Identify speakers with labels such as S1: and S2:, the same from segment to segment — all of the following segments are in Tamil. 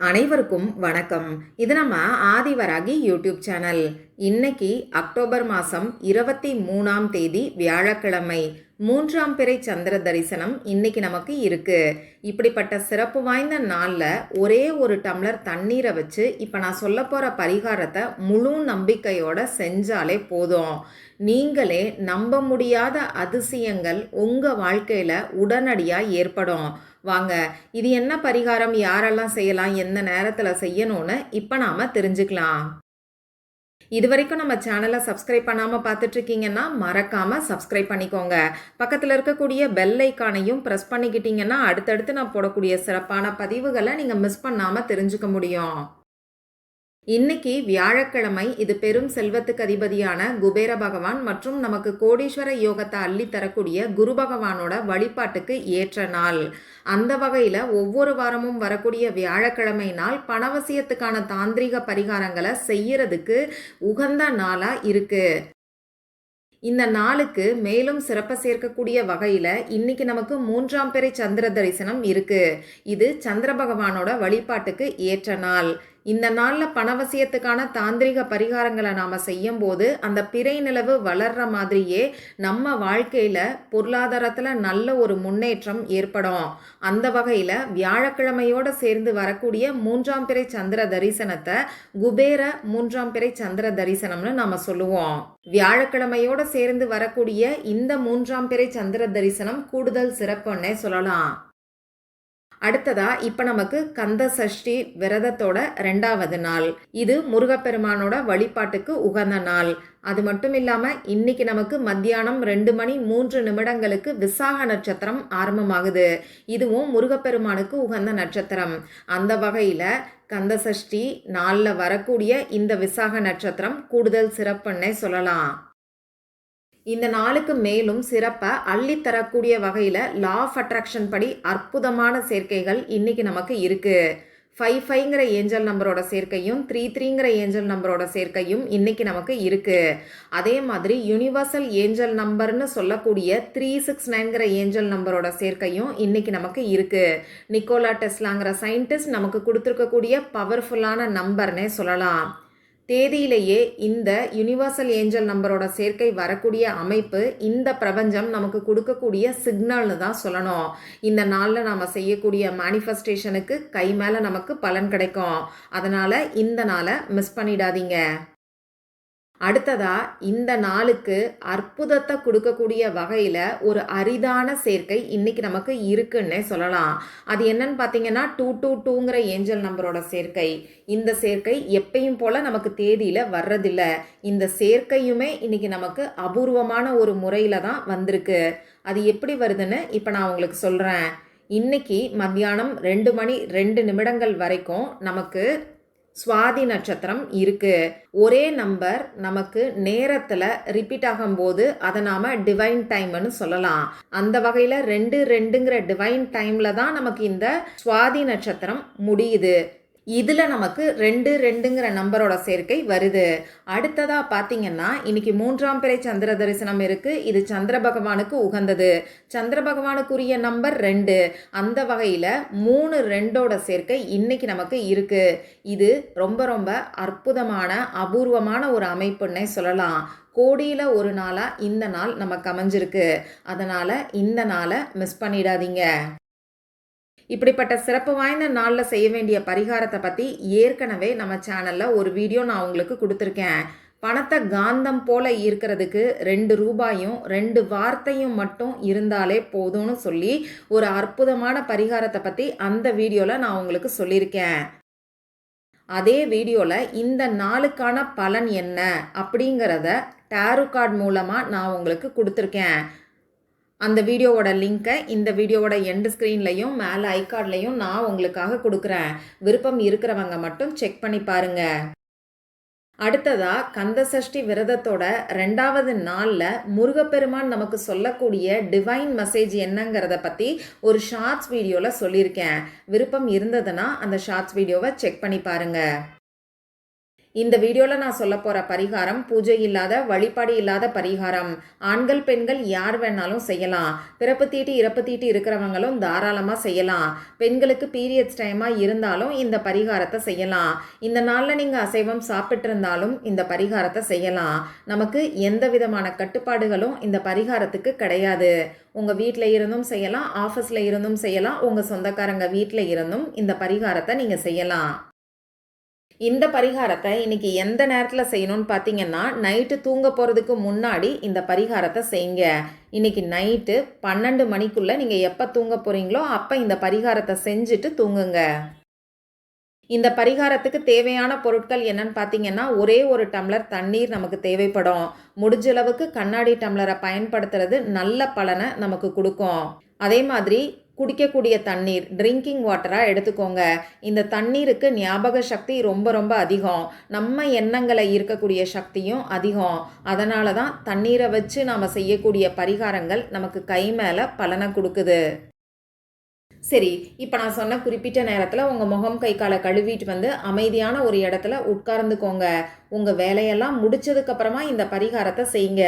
S1: அனைவருக்கும் வணக்கம். இது நம்ம ஆதிவராகி யூடியூப் சேனல். இன்னைக்கு அக்டோபர் மாதம் 23ஆம் தேதி வியாழக்கிழமை. 3ஆம் பிறை சந்திர தரிசனம் இன்னைக்கு நமக்கு இருக்கு. இப்படிப்பட்ட சிறப்பு வாய்ந்த நாளில் ஒரே ஒரு டம்ளர் தண்ணீரை வச்சு இப்போ நான் சொல்ல போகிற பரிகாரத்தை முழு நம்பிக்கையோட செஞ்சாலே போதும். நீங்களே நம்ப முடியாத அதிசயங்கள் உங்கள் வாழ்க்கையில் உடனடியாக ஏற்படும். வாங்க, இது என்ன பரிகாரம், யாரெல்லாம் செய்யலாம், எந்த நேரத்தில் செய்யணும்னு இப்போ நாம் தெரிஞ்சுக்கலாம். இது வரைக்கும் நம்ம சேனலை சப்ஸ்கிரைப் பண்ணாமல் பார்த்துட்ருக்கீங்கன்னா மறக்காமல் சப்ஸ்கிரைப் பண்ணிக்கோங்க. பக்கத்தில் இருக்கக்கூடிய பெல் ஐக்கானையும் ப்ரெஸ் பண்ணிக்கிட்டீங்கன்னா அடுத்தடுத்து நான் போடக்கூடிய சிறப்பான பதிவுகளை நீங்கள் மிஸ் பண்ணாமல் தெரிஞ்சுக்க முடியும். இன்னைக்கு வியாழக்கிழமை. இது பெரும் செல்வத்துக்கு அதிபதியான குபேர பகவான் மற்றும் நமக்கு கோடீஸ்வர யோகத்தை அள்ளி தரக்கூடிய குரு பகவானோட வழிபாட்டுக்கு ஏற்ற நாள். அந்த வகையில் ஒவ்வொரு வாரமும் வரக்கூடிய வியாழக்கிழமை நாள் பணவசியத்துக்கான தாந்திரிக பரிகாரங்களை செய்யறதுக்கு உகந்த நாளாக இருக்கு. இந்த நாளுக்கு மேலும் சிறப்பை சேர்க்கக்கூடிய வகையில் இன்னைக்கு நமக்கு 3ஆம் பிறை சந்திர தரிசனம் இருக்கு. இது சந்திர பகவானோட வழிபாட்டுக்கு ஏற்ற நாள். இந்த நாளில் பணவசியத்துக்கான தாந்திரிக பரிகாரங்களை நாம் செய்யும் போது அந்த பிறை நிலவு வளர்ற மாதிரியே நம்ம வாழ்க்கையில் பொருளாதாரத்தில் நல்ல ஒரு முன்னேற்றம் ஏற்படும். அந்த வகையில் வியாழக்கிழமையோடு சேர்ந்து வரக்கூடிய 3ஆம் பிறை சந்திர தரிசனத்தை குபேர 3ஆம் பிறை சந்திர தரிசனம்னு நாம் சொல்லுவோம். வியாழக்கிழமையோடு சேர்ந்து வரக்கூடிய இந்த 3ஆம் பிறை சந்திர தரிசனம் கூடுதல் சிறப்புன்னே சொல்லலாம். அடுத்ததா இப்போ நமக்கு கந்த சஷ்டி விரதத்தோட 2வது நாள். இது முருகப்பெருமானோட வழிபாட்டுக்கு உகந்த நாள். அது மட்டும் இல்லாமல் இன்னைக்கு நமக்கு மத்தியானம் 2:03 விசாக நட்சத்திரம் ஆரம்பமாகுது. இதுவும் முருகப்பெருமானுக்கு உகந்த நட்சத்திரம். அந்த வகையில் கந்த சஷ்டி நாளில் வரக்கூடிய இந்த விசாக நட்சத்திரம் கூடுதல் சிறப்புன்னே சொல்லலாம். இந்த நாளுக்கு மேலும் சிறப்பை அள்ளித்தரக்கூடிய வகையில் லா ஆஃப் அட்ராக்ஷன் படி அற்புதமான சேர்க்கைகள் இன்னைக்கு நமக்கு இருக்கு. 55ங்கிற ஏஞ்சல் நம்பரோட சேர்க்கையும் 33ங்கிற ஏஞ்சல் நம்பரோட சேர்க்கையும் இன்னைக்கு நமக்கு இருக்கு. அதே மாதிரி யூனிவர்சல் ஏஞ்சல் நம்பர்னு சொல்லக்கூடிய 369ங்கிற ஏஞ்சல் நம்பரோட சேர்க்கையும் இன்னைக்கு நமக்கு இருக்கு. நிக்கோலா டெஸ்லாங்கிற சயின்டிஸ்ட் நமக்கு கொடுத்துருக்கக்கூடிய பவர்ஃபுல்லான நம்பர்னே சொல்லலாம். தேதியிலேயே இந்த யூனிவர்சல் ஏஞ்சல் நம்பரோட சேர்க்கை வரக்கூடிய அமைப்பு இந்த பிரபஞ்சம் நமக்கு கொடுக்கக்கூடிய சிக்னல்னு தான் சொல்லணும். இந்த நாளில் நாம் செய்யக்கூடிய மேனிஃபெஸ்டேஷனுக்கு கை மேலே நமக்கு பலன் கிடைக்கும். அதனால் இந்த நாளை மிஸ் பண்ணிடாதீங்க. அடுத்ததா இந்த நாளுக்கு அற்புதத்தை கொடுக்கக்கூடிய வகையில் ஒரு அரிதான சேர்க்கை இன்னைக்கு நமக்கு இருக்குன்னே சொல்லலாம். அது என்னன்னு பார்த்தீங்கன்னா 222ங்கிற ஏஞ்சல் நம்பரோட சேர்க்கை. இந்த சேர்க்கை எப்பயும் போல நமக்கு தேதியில் வர்றதில்லை. இந்த சேர்க்கையுமே இன்னைக்கு நமக்கு அபூர்வமான ஒரு முறையில் தான் வந்திருக்கு. அது எப்படி வருதுன்னு இப்போ நான் உங்களுக்கு சொல்கிறேன். இன்னைக்கு மத்தியானம் 2:02 வரைக்கும் நமக்கு சுவாதி நட்சத்திரம் இருக்கு. ஒரே நம்பர் நமக்கு நேரத்தில் ரிப்பீட் ஆகும்போது அதை நாம் டிவைன் டைம்னு சொல்லலாம். அந்த வகையில் 2:02ங்கிற டிவைன் டைமில் தான் நமக்கு இந்த சுவாதி நட்சத்திரம் முடியுது. இதில் நமக்கு 2:02ங்கிற நம்பரோட சேர்க்கை வருது. அடுத்ததாக பார்த்தீங்கன்னா இன்னைக்கு 3ஆம் பிறை சந்திர தரிசனம் இருக்குது. இது சந்திர பகவானுக்கு உகந்தது. சந்திர பகவானுக்குரிய நம்பர் 2. அந்த வகையில் 3-2ஓட சேர்க்கை இன்னைக்கு நமக்கு இருக்குது. இது ரொம்ப ரொம்ப அற்புதமான அபூர்வமான ஒரு அமைப்புன்னே சொல்லலாம். கோடியில் ஒரு நாளாக இந்த நாள் நமக்கு அமைஞ்சிருக்கு. அதனால் இந்த நாளை மிஸ் பண்ணிடாதீங்க. இப்படிப்பட்ட சிறப்பு வாய்ந்த நாளில் செய்ய வேண்டிய பரிகாரத்தை பற்றி ஏற்கனவே நம்ம சேனலில் ஒரு வீடியோ நான் உங்களுக்கு கொடுத்துருக்கேன். பணத்தை காந்தம் போல ஈர்க்கிறதுக்கு 2 ரூபாயும் 2 வார்த்தையும் மட்டும் இருந்தாலே போதும்னு சொல்லி ஒரு அற்புதமான பரிகாரத்தை பற்றி அந்த வீடியோவில் நான் உங்களுக்கு சொல்லியிருக்கேன். அதே வீடியோவில் இந்த நாளுக்கான பலன் என்ன அப்படிங்கிறத டேரோ கார்டு மூலமாக நான் உங்களுக்கு கொடுத்துருக்கேன். அந்த வீடியோவோட லிங்க்கை இந்த வீடியோவோட எண்டு ஸ்க்ரீன்லையும் மேலே ஐகார்ட்லையும் நான் உங்களுக்காக கொடுக்குறேன். விருப்பம் இருக்கிறவங்க மட்டும் செக் பண்ணி பாருங்க. அடுத்ததா கந்த சஷ்டி விரதத்தோட 2வது நாளில் முருகப்பெருமான் நமக்கு சொல்லக்கூடிய டிவைன் மெசேஜ் என்னங்கிறத பற்றி ஒரு ஷார்ட்ஸ் வீடியோவில் சொல்லியிருக்கேன். விருப்பம் இருந்ததுன்னா அந்த ஷார்ட்ஸ் வீடியோவை செக் பண்ணி பாருங்க. இந்த வீடியோவில் நான் சொல்ல போகிற பரிகாரம் பூஜை இல்லாத வழிபாடு இல்லாத பரிகாரம். ஆண்கள் பெண்கள் யார் வேணாலும் செய்யலாம். பிறப்பு தீட்டு இறப்பு தீட்டு இருக்கிறவங்களும் தாராளமாக செய்யலாம். பெண்களுக்கு பீரியட்ஸ் டைமாக இருந்தாலும் இந்த பரிகாரத்தை செய்யலாம். இந்த நாளில் நீங்கள் அசைவம் சாப்பிட்டு இருந்தாலும் இந்த பரிகாரத்தை செய்யலாம். நமக்கு எந்த விதமான கட்டுப்பாடுகளும் இந்த பரிகாரத்துக்கு கிடையாது. உங்கள் வீட்டில் இருந்தும் செய்யலாம், ஆஃபீஸில் இருந்தும் செய்யலாம், உங்கள் சொந்தக்காரங்க வீட்டில் இருந்தும் இந்த பரிகாரத்தை நீங்கள் செய்யலாம். இந்த பரிகாரத்தை இன்னைக்கு எந்த நேரத்தில் செய்யணும்னு பார்த்தீங்கன்னா, நைட்டு தூங்க போகிறதுக்கு முன்னாடி இந்த பரிகாரத்தை செய்யுங்க. இன்னைக்கு நைட்டு 12 மணிக்குள்ளே நீங்கள் எப்போ தூங்க போகிறீங்களோ அப்போ இந்த பரிகாரத்தை செஞ்சுட்டு தூங்குங்க. இந்த பரிகாரத்துக்கு தேவையான பொருட்கள் என்னன்னு பார்த்தீங்கன்னா, ஒரே ஒரு டம்ளர் தண்ணீர் நமக்கு தேவைப்படும். முடிஞ்சளவுக்கு கண்ணாடி டம்ளரை பயன்படுத்துறது நல்ல பலனை நமக்கு கொடுக்கும். அதே மாதிரி குடிக்கக்கூடிய தண்ணீர், ட்ரிங்கிங் வாட்டராக எடுத்துக்கோங்க. இந்த தண்ணீருக்கு ஞாபக சக்தி ரொம்ப ரொம்ப அதிகம். நம்ம எண்ணங்களை ஈர்க்கக்கூடிய சக்தியும் அதிகம். அதனால தான் தண்ணீரை வச்சு நாம் செய்யக்கூடிய பரிகாரங்கள் நமக்கு கை மேலே பலனை கொடுக்குது. சரி, இப்போ நான் சொன்ன குறிப்பிட்ட நேரத்தில் உங்கள் முகம் கை காலை கழுவிட்டு வந்து அமைதியான ஒரு இடத்துல உட்கார்ந்துக்கோங்க. உங்கள் வேலையெல்லாம் முடிச்சதுக்கப்புறமா இந்த பரிகாரத்தை செய்யுங்க.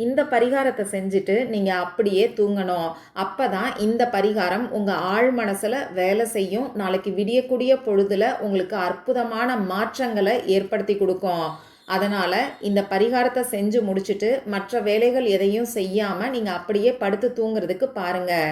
S1: இந்த பரிகாரத்தை செஞ்சுட்டு நீங்கள் அப்படியே தூங்கணும். அப்போ தான் இந்த பரிகாரம் உங்கள் ஆழ் மனசில் வேலை செய்யும். நாளைக்கு விடியக்கூடிய பொழுதில் உங்களுக்கு அற்புதமான மாற்றங்களை ஏற்படுத்தி கொடுக்கும். அதனால் இந்த பரிகாரத்தை செஞ்சு முடிச்சுட்டு மற்ற வேலைகள் எதையும் செய்யாமல் நீங்கள் அப்படியே படுத்து தூங்குறதுக்கு பாருங்கள்.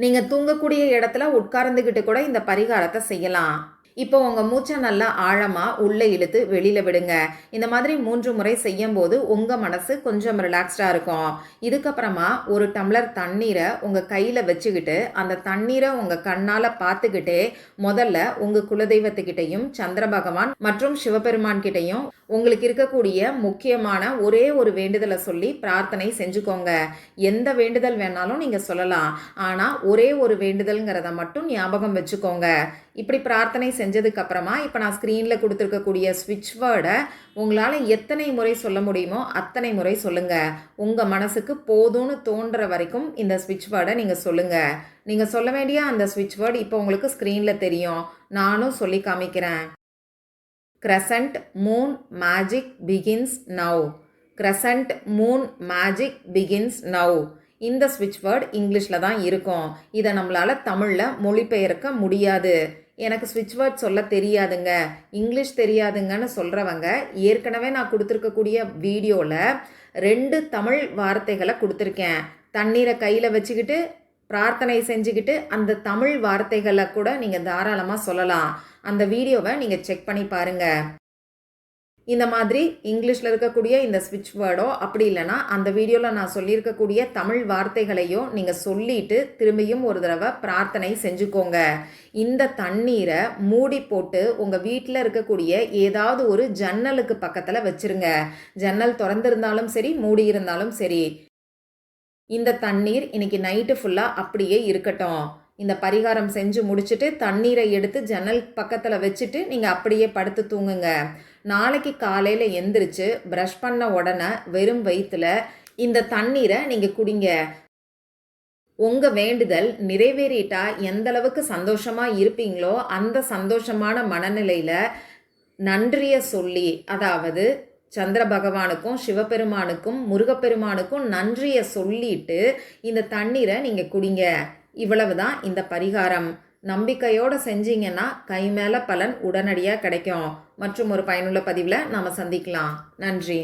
S1: நீங்கள் தூங்கக்கூடிய இடத்துல உட்கார்ந்துக்கிட்டு கூட இந்த பரிகாரத்தை செய்யலாம். இப்போ உங்கள் மூச்சை நல்லா ஆழமாக உள்ளே இழுத்து வெளியில் விடுங்க. இந்த மாதிரி 3 முறை செய்யும் போது உங்கள் மனசு கொஞ்சம் ரிலாக்ஸ்டாக இருக்கும். இதுக்கப்புறமா ஒரு டம்ளர் தண்ணீரை உங்கள் கையில் வச்சுக்கிட்டு அந்த தண்ணீரை உங்கள் கண்ணால் பார்த்துக்கிட்டே முதல்ல உங்கள் குலதெய்வத்துக்கிட்டையும் சந்திர பகவான் மற்றும் சிவபெருமான் கிட்டையும் உங்களுக்கு இருக்கக்கூடிய முக்கியமான ஒரே ஒரு வேண்டுதலை சொல்லி பிரார்த்தனை செஞ்சுக்கோங்க. எந்த வேண்டுதல் வேணாலும் நீங்கள் சொல்லலாம். ஆனால் ஒரே ஒரு வேண்டுதல்ங்கிறத மட்டும் ஞாபகம் வச்சுக்கோங்க. இப்படி பிரார்த்தனை செஞ்சதுக்கு அப்புறமா இப்போ நான் ஸ்க்ரீனில் கொடுத்துருக்கக்கூடிய ஸ்விட்ச் வேர்டை உங்களால் எத்தனை முறை சொல்ல முடியுமோ அத்தனை முறை சொல்லுங்கள். உங்கள் மனசுக்கு போதும்னு தோன்ற வரைக்கும் இந்த ஸ்விட்ச் வேர்டை நீங்கள் சொல்லுங்கள். நீங்கள் சொல்ல வேண்டிய அந்த ஸ்விட்ச் வேர்டு இப்போ உங்களுக்கு ஸ்க்ரீனில் தெரியும். நானும் சொல்லி காமிக்கிறேன். Crescent Moon magic begins now. Crescent Moon magic begins now. இந்த ஸ்விட்ச் வேர்டு இங்கிலீஷில் தான் இருக்கும். இதை நம்மளால் தமிழில் மொழிபெயர்க்க முடியாது. எனக்கு ஸ்விட்ச் வேர்ட் சொல்ல தெரியாதுங்க, இங்கிலீஷ் தெரியாதுங்கன்னு சொல்கிறவங்க ஏற்கனவே நான் கொடுத்துருக்கக்கூடிய வீடியோவில் 2 தமிழ் வார்த்தைகளை கொடுத்துருக்கேன். தண்ணீரை கையில் வச்சுக்கிட்டு பிரார்த்தனை செஞ்சுக்கிட்டு அந்த தமிழ் வார்த்தைகளை கூட நீங்கள் தாராளமாக சொல்லலாம். அந்த வீடியோவை நீங்கள் செக் பண்ணி பாருங்கள். இந்த மாதிரி இங்கிலீஷில் இருக்கக்கூடிய இந்த ஸ்விட்ச் வேர்டோ அப்படி இல்லைனா அந்த வீடியோவில் நான் சொல்லியிருக்கக்கூடிய தமிழ் வார்த்தைகளையோ நீங்கள் சொல்லிட்டு திரும்பியும் ஒரு தடவை பிரார்த்தனை செஞ்சுக்கோங்க. இந்த தண்ணீரை மூடி போட்டு உங்கள் வீட்டில் இருக்கக்கூடிய ஏதாவது ஒரு ஜன்னலுக்கு பக்கத்தில் வச்சுருங்க. ஜன்னல் திறந்திருந்தாலும் சரி, மூடி இருந்தாலும் சரி. இந்த தண்ணீர் இன்னைக்கு நைட்டு ஃபுல்லாக அப்படியே இருக்கட்டும். இந்த பரிகாரம் செஞ்சு முடிச்சுட்டு தண்ணீரை எடுத்து ஜன்னல் பக்கத்தில் வச்சுட்டு நீங்கள் அப்படியே படுத்து தூங்குங்க. நாளைக்கு காலையில் எந்திரிச்சு ப்ரஷ் பண்ண உடனே வெறும் வயிற்றுல இந்த தண்ணீரை நீங்கள் குடிங்க. உங்கள் வேண்டுதல் நிறைவேறிட்டா எந்த அளவுக்கு சந்தோஷமாக இருப்பீங்களோ அந்த சந்தோஷமான மனநிலையில் நன்றியை சொல்லி, அதாவது சந்திர பகவானுக்கும் சிவபெருமானுக்கும் முருகப்பெருமானுக்கும் நன்றியை சொல்லிட்டு இந்த தண்ணீரை நீங்கள் குடிங்க. இவ்வளவுதான் இந்த பரிகாரம். நம்பிக்கையோடு செஞ்சீங்கன்னா கை மேலே பலன் உடனடியாக கிடைக்கும். மற்றும் ஒரு பயனுள்ள பதிவில் நாம் சந்திக்கலாம். நன்றி.